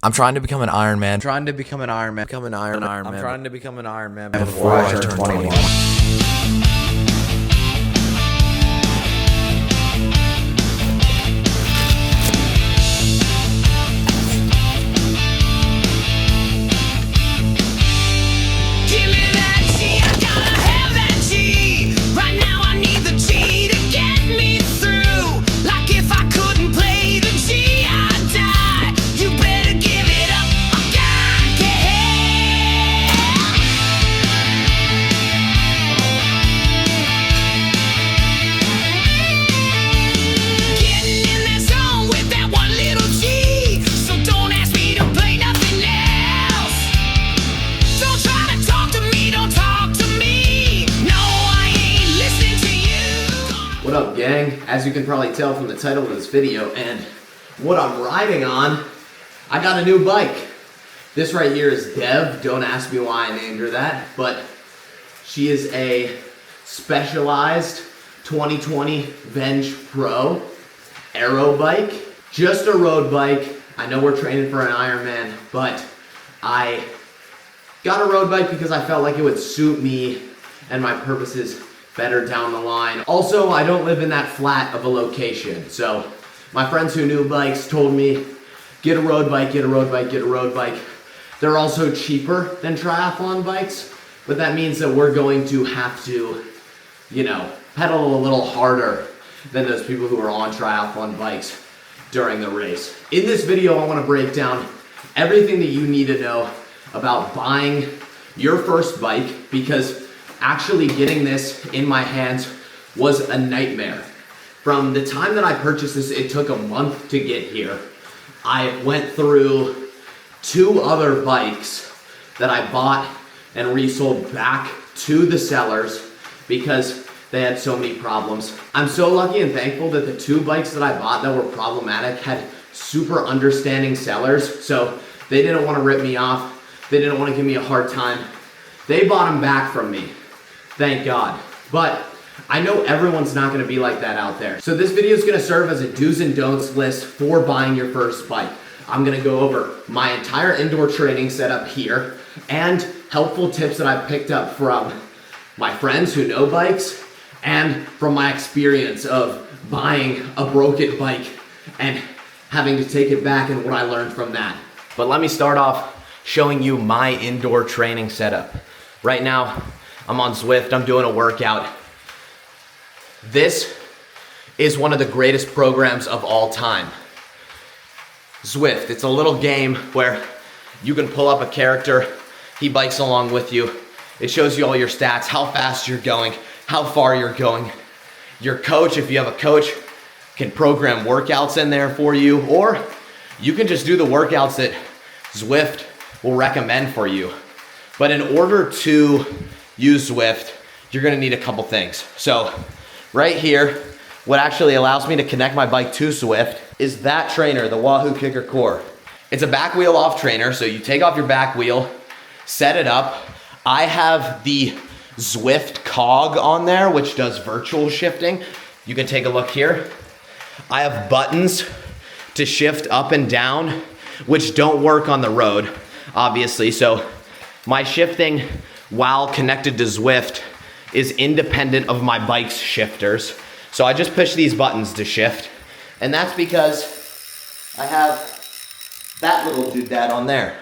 I'm trying to become an Ironman. Trying to become an Ironman. Become an Ironman. I'm trying to become an Ironman before I turn 21. What up, gang? As you can probably tell from the title of this video and what I'm riding on, I got a new bike. This right here is Dev. Don't ask me why I named her that, but she is a Specialized 2020 Venge Pro aero bike. Just a road bike. I know we're training for an Ironman, but I got a road bike because I felt like it would suit me and my purposes better down the line. Also, I don't live in that flat of a location. So my friends who knew bikes told me, get a road bike, get a road bike, get a road bike. They're also cheaper than triathlon bikes, but that means that we're going to have to, pedal a little harder than those people who are on triathlon bikes during the race. In this video, I want to break down everything that you need to know about buying your first bike, because actually getting this in my hands was a nightmare. From the time that I purchased this, it took a month to get here. I went through 2 other bikes that I bought and resold back to the sellers because they had so many problems. I'm so lucky and thankful that the 2 bikes that I bought that were problematic had super understanding sellers, so they didn't want to rip me off. They didn't want to give me a hard time. They bought them back from me. Thank God. But I know everyone's not gonna be like that out there. So this video is gonna serve as a do's and don'ts list for buying your first bike. I'm gonna go over my entire indoor training setup here and helpful tips that I picked up from my friends who know bikes and from my experience of buying a broken bike and having to take it back and what I learned from that. But let me start off showing you my indoor training setup. Right now, I'm on Zwift, I'm doing a workout. This is one of the greatest programs of all time. Zwift, it's a little game where you can pull up a character, he bikes along with you. It shows you all your stats, how fast you're going, how far you're going. Your coach, if you have a coach, can program workouts in there for you, or you can just do the workouts that Zwift will recommend for you. But in order to use Zwift, you're gonna need a couple things. So right here, what actually allows me to connect my bike to Zwift is that trainer, the Wahoo Kicker Core. It's a back wheel off trainer, so you take off your back wheel, set it up. I have the Zwift cog on there, which does virtual shifting. You can take a look here. I have buttons to shift up and down, which don't work on the road, obviously. So my shifting while connected to Zwift is independent of my bike's shifters. So I just push these buttons to shift. And that's because I have that little doodad on there.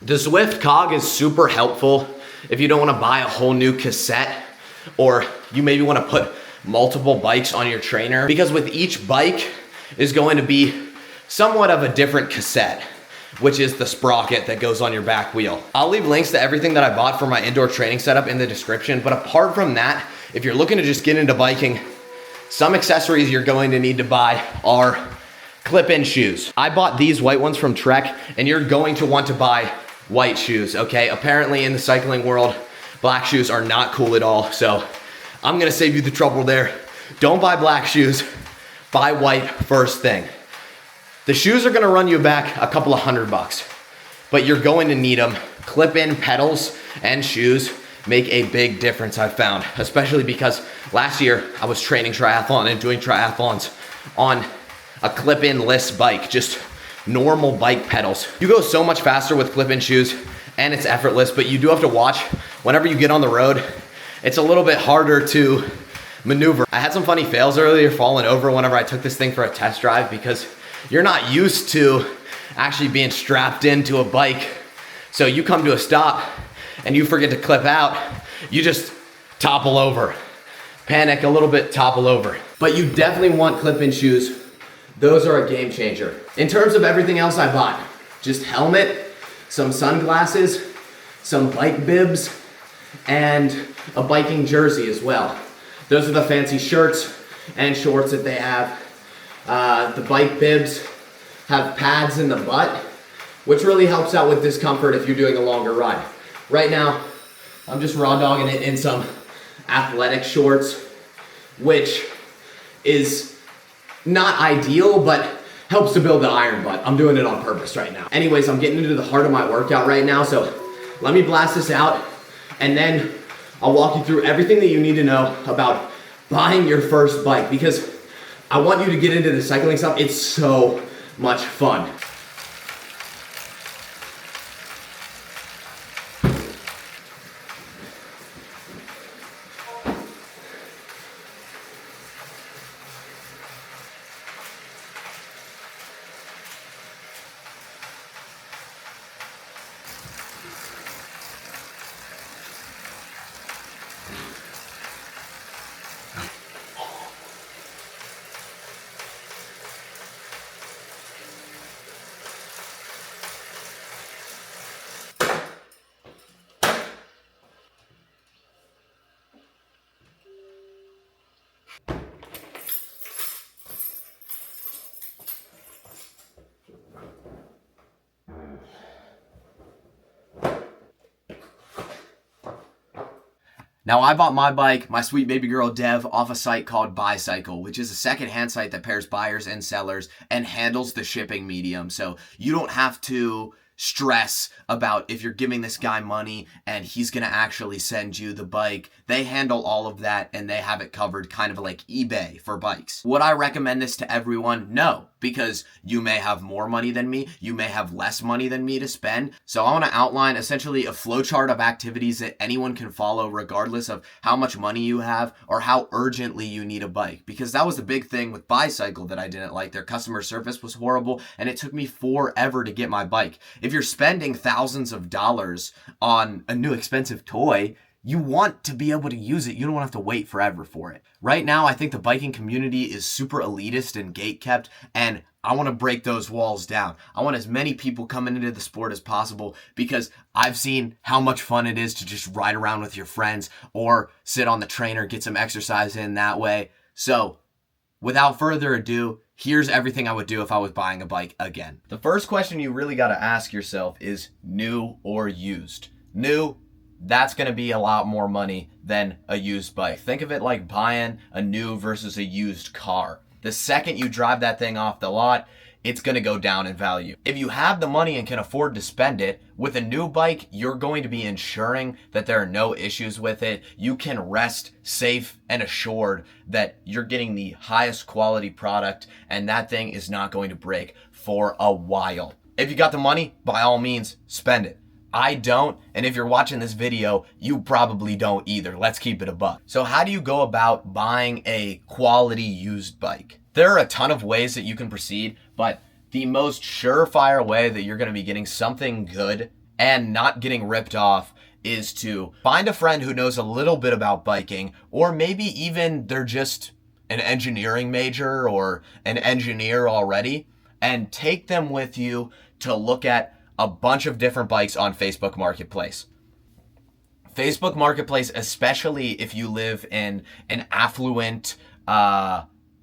The Zwift cog is super helpful if you don't want to buy a whole new cassette, or you maybe want to put multiple bikes on your trainer, because with each bike is going to be somewhat of a different cassette, which is the sprocket that goes on your back wheel. I'll leave links to everything that I bought for my indoor training setup in the description, but apart from that, if you're looking to just get into biking, some accessories you're going to need to buy are clip-in shoes. I bought these white ones from Trek, and you're going to want to buy white shoes, okay? Apparently in the cycling world, black shoes are not cool at all, so I'm gonna save you the trouble there. Don't buy black shoes, buy white first thing. The shoes are gonna run you back a couple of $100, but you're going to need them. Clip-in pedals and shoes make a big difference, I've found, especially because last year I was training triathlon and doing triathlons on a clip-in list bike, just normal bike pedals. You go so much faster with clip-in shoes and it's effortless, but you do have to watch whenever you get on the road. It's a little bit harder to maneuver. I had some funny fails earlier falling over whenever I took this thing for a test drive because you're not used to actually being strapped into a bike. So you come to a stop and you forget to clip out, you just topple over. Panic a little bit, topple over. But you definitely want clip-in shoes. Those are a game changer. In terms of everything else I bought, just helmet, some sunglasses, some bike bibs, and a biking jersey as well. Those are the fancy shirts and shorts that they have. The bike bibs have pads in the butt, which really helps out with discomfort if you're doing a longer ride. Right now, I'm just raw dogging it in some athletic shorts, which is not ideal, but helps to build the iron butt. I'm doing it on purpose right now. Anyways, I'm getting into the heart of my workout right now, so let me blast this out, and then I'll walk you through everything that you need to know about buying your first bike, because I want you to get into the cycling stuff. It's so much fun. Now, I bought my bike, my sweet baby girl Dev, off a site called Bicycle, which is a secondhand site that pairs buyers and sellers and handles the shipping medium. So you don't have to stress about if you're giving this guy money and he's going to actually send you the bike. They handle all of that and they have it covered, kind of like eBay for bikes. Would I recommend this to everyone? No, because you may have more money than me. You may have less money than me to spend. So I want to outline essentially a flowchart of activities that anyone can follow regardless of how much money you have or how urgently you need a bike. Because that was the big thing with Bicycle that I didn't like. Their customer service was horrible and it took me forever to get my bike. If you're spending thousands of dollars on a new expensive toy, you want to be able to use it. You don't want to have to wait forever for it. Right now, I think the biking community is super elitist and gatekept, and I want to break those walls down. I want as many people coming into the sport as possible because I've seen how much fun it is to just ride around with your friends or sit on the trainer, get some exercise in that way. So, without further ado, here's everything I would do if I was buying a bike again. The first question you really got to ask yourself is new or used? New, that's going to be a lot more money than a used bike. Think of it like buying a new versus a used car. The second you drive that thing off the lot, it's going to go down in value. If you have the money and can afford to spend it, with a new bike, you're going to be ensuring that there are no issues with it. You can rest safe and assured that you're getting the highest quality product and that thing is not going to break for a while. If you got the money, by all means, spend it. I don't, and if you're watching this video, you probably don't either. Let's keep it a buck. So how do you go about buying a quality used bike? There are a ton of ways that you can proceed, but the most surefire way that you're going to be getting something good and not getting ripped off is to find a friend who knows a little bit about biking, or maybe even they're just an engineering major or an engineer already, and take them with you to look at a bunch of different bikes on Facebook Marketplace. Facebook Marketplace, especially if you live in an affluent,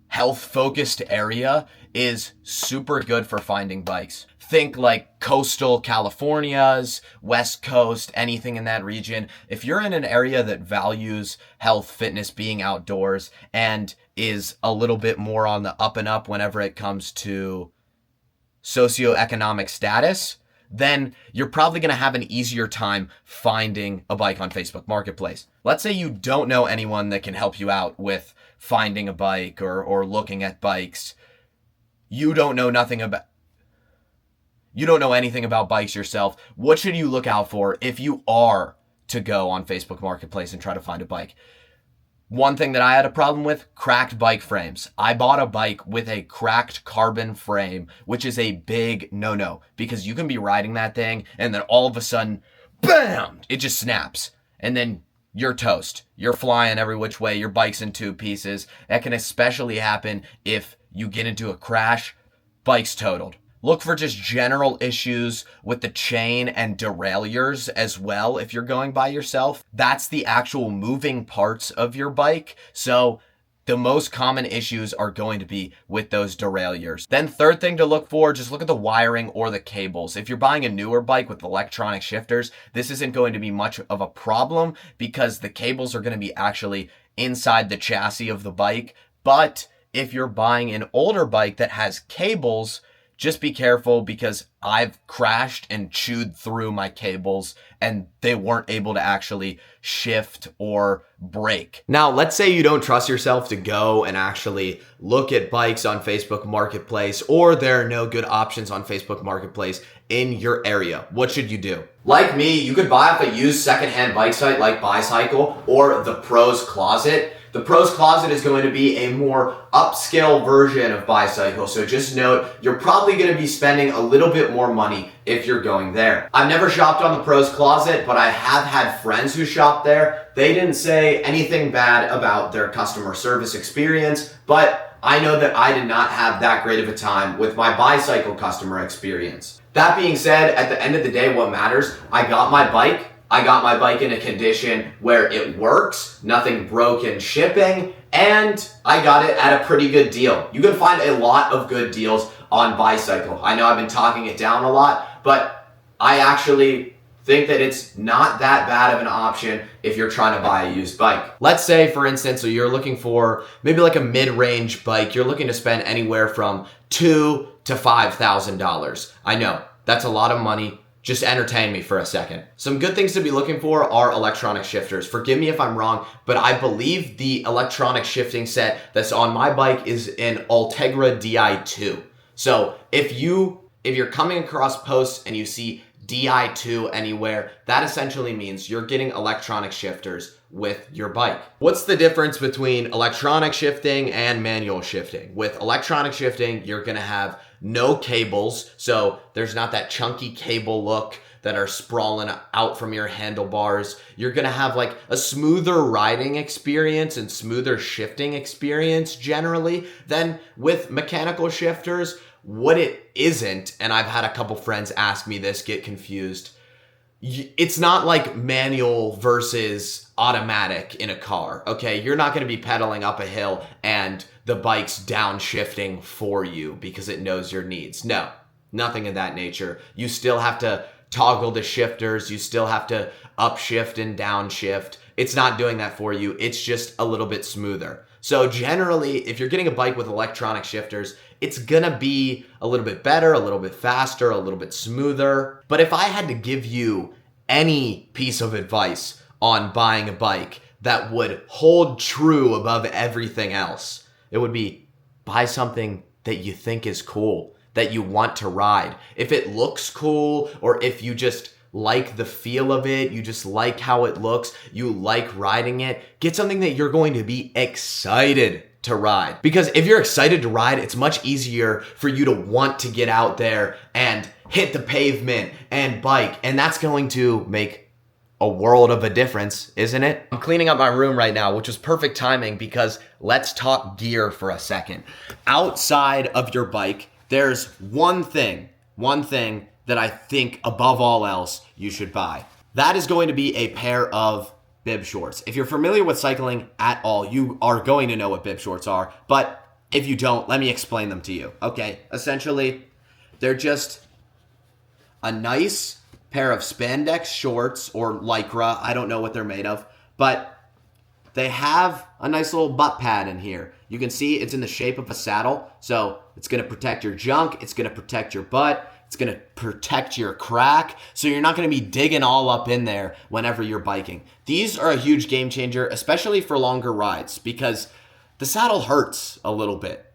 health-focused area, is super good for finding bikes. Think like coastal Californias, West Coast, anything in that region. If you're in an area that values health, fitness, being outdoors, and is a little bit more on the up and up whenever it comes to socioeconomic status, then you're probably going to have an easier time finding a bike on Facebook Marketplace. Let's say you don't know anyone that can help you out with finding a bike or looking at bikes. You don't know nothing about... you don't know anything about bikes yourself, what should you look out for if you are to go on Facebook Marketplace and try to find a bike? One thing that I had a problem with, cracked bike frames. I bought a bike with a cracked carbon frame, which is a big no-no, because you can be riding that thing and then all of a sudden, bam, it just snaps. And then you're toast. You're flying every which way. Your bike's in two pieces. That can especially happen if you get into a crash, bike's totaled. Look for just general issues with the chain and derailleurs as well if you're going by yourself. That's the actual moving parts of your bike. So the most common issues are going to be with those derailleurs. Then third thing to look for, just look at the wiring or the cables. If you're buying a newer bike with electronic shifters, this isn't going to be much of a problem because the cables are going to be actually inside the chassis of the bike. But if you're buying an older bike that has cables, just be careful because I've crashed and chewed through my cables and they weren't able to actually shift or brake. Now, let's say you don't trust yourself to go and actually look at bikes on Facebook Marketplace, or there are no good options on Facebook Marketplace in your area. What should you do? Like me, you could buy off a used secondhand bike site like Bicycle or the Pros Closet. The Pros Closet is going to be a more upscale version of Bicycle, so just note you're probably going to be spending a little bit more money if you're going there. I've never shopped on the Pros Closet, but I have had friends who shopped there. They didn't say anything bad about their customer service experience, but I know that I did not have that great of a time with my Bicycle customer experience. That being said, at the end of the day, what matters, I got my bike in a condition where it works, nothing broke in shipping, and I got it at a pretty good deal. You can find a lot of good deals on Bicycle. I know I've been talking it down a lot, but I actually think that it's not that bad of an option if you're trying to buy a used bike. Let's say, for instance, so you're looking for maybe like a mid-range bike. You're looking to spend anywhere from $2,000 to $5,000. I know, that's a lot of money. Just entertain me for a second. Some good things to be looking for are electronic shifters. Forgive me if I'm wrong, but I believe the electronic shifting set that's on my bike is an Ultegra Di2. So if you're coming across posts and you see Di2 anywhere, that essentially means you're getting electronic shifters with your bike. What's the difference between electronic shifting and manual shifting? With electronic shifting, you're gonna have no cables, so there's not that chunky cable look that are sprawling out from your handlebars. You're gonna have like a smoother riding experience and smoother shifting experience generally than with mechanical shifters. What it isn't, and I've had a couple friends ask me this, get confused, it's not like manual versus automatic in a car, okay? You're not gonna be pedaling up a hill and the bike's downshifting for you because it knows your needs. No, nothing of that nature. You still have to toggle the shifters. You still have to upshift and downshift. It's not doing that for you. It's just a little bit smoother. So generally, if you're getting a bike with electronic shifters, it's gonna be a little bit better, a little bit faster, a little bit smoother. But if I had to give you any piece of advice on buying a bike that would hold true above everything else, it would be buy something that you think is cool, that you want to ride. If it looks cool, or if you just like the feel of it, you just like how it looks, you like riding it, get something that you're going to be excited to ride. Because if you're excited to ride, it's much easier for you to want to get out there and hit the pavement and bike, and that's going to make a world of a difference, isn't it? I'm cleaning up my room right now, which is perfect timing because let's talk gear for a second. Outside of your bike, there's one thing that I think above all else you should buy. That is going to be a pair of bib shorts. If you're familiar with cycling at all, you are going to know what bib shorts are, but if you don't, let me explain them to you. Okay, essentially, they're just a nice pair of spandex shorts or lycra. I don't know what they're made of, but they have a nice little butt pad in here. You can see it's in the shape of a saddle, so it's gonna protect your junk, it's gonna protect your butt, it's gonna protect your crack, so you're not gonna be digging all up in there whenever you're biking. These are a huge game changer, especially for longer rides, because the saddle hurts a little bit.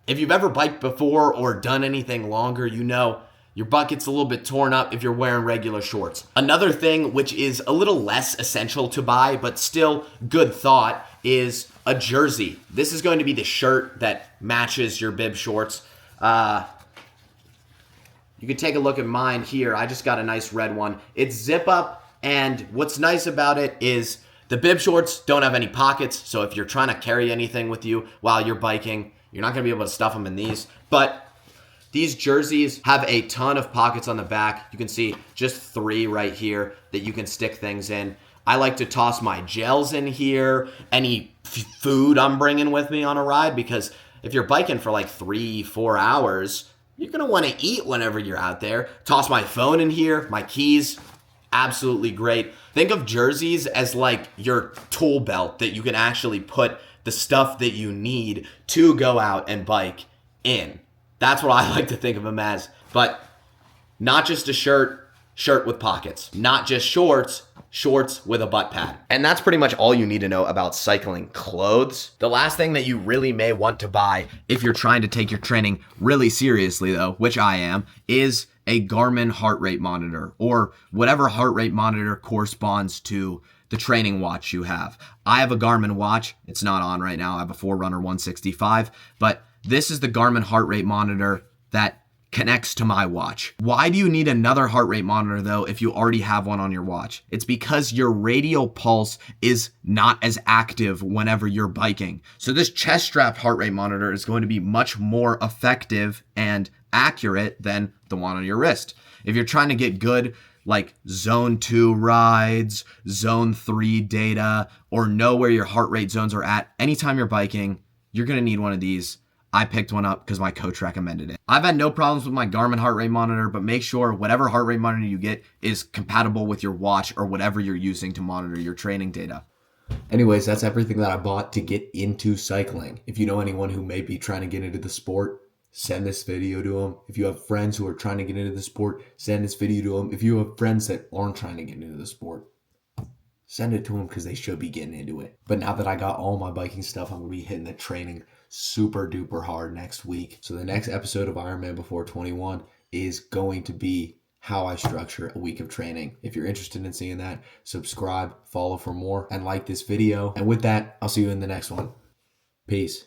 If you've ever biked before or done anything longer, you know Your butt gets a little bit torn up if you're wearing regular shorts. Another thing which is a little less essential to buy, but still good thought, is a jersey. This is going to be the shirt that matches your bib shorts. You can take a look at mine here. I just got a nice red one. It's zip up, and what's nice about it is the bib shorts don't have any pockets, so if you're trying to carry anything with you while you're biking, you're not going to be able to stuff them in these. But these jerseys have a ton of pockets on the back. You can see just 3 right here that you can stick things in. I like to toss my gels in here, any food I'm bringing with me on a ride, because if you're biking for like 3-4 hours, you're going to want to eat whenever you're out there. Toss my phone in here, my keys. Absolutely great. Think of jerseys as like your tool belt that you can actually put the stuff that you need to go out and bike in. That's what I like to think of them as. But not just a shirt with pockets. Not just shorts with a butt pad. And that's pretty much all you need to know about cycling clothes. The last thing that you really may want to buy if you're trying to take your training really seriously though, which I am, is a Garmin heart rate monitor, or whatever heart rate monitor corresponds to the training watch you have. I have a Garmin watch. It's not on right now. I have a Forerunner 165, but this is the Garmin heart rate monitor that connects to my watch. Why do you need another heart rate monitor though if you already have one on your watch? It's because your radial pulse is not as active whenever you're biking. So this chest strap heart rate monitor is going to be much more effective and accurate than the one on your wrist. If you're trying to get good like zone 2 rides, zone 3 data, or know where your heart rate zones are at anytime you're biking, you're going to need one of these. I picked one up because my coach recommended it. I've had no problems with my Garmin heart rate monitor, but make sure whatever heart rate monitor you get is compatible with your watch or whatever you're using to monitor your training data. Anyways, that's everything that I bought to get into cycling. If you know anyone who may be trying to get into the sport, send this video to them. If you have friends who are trying to get into the sport, send this video to them. If you have friends that aren't trying to get into the sport, send it to them because they should be getting into it. But now that I got all my biking stuff, I'm going to be hitting the training super duper hard next week. So the next episode of Ironman Before 21 is going to be how I structure a week of training. If you're interested in seeing that, subscribe, follow for more, and like this video. And with that, I'll see you in the next one. Peace.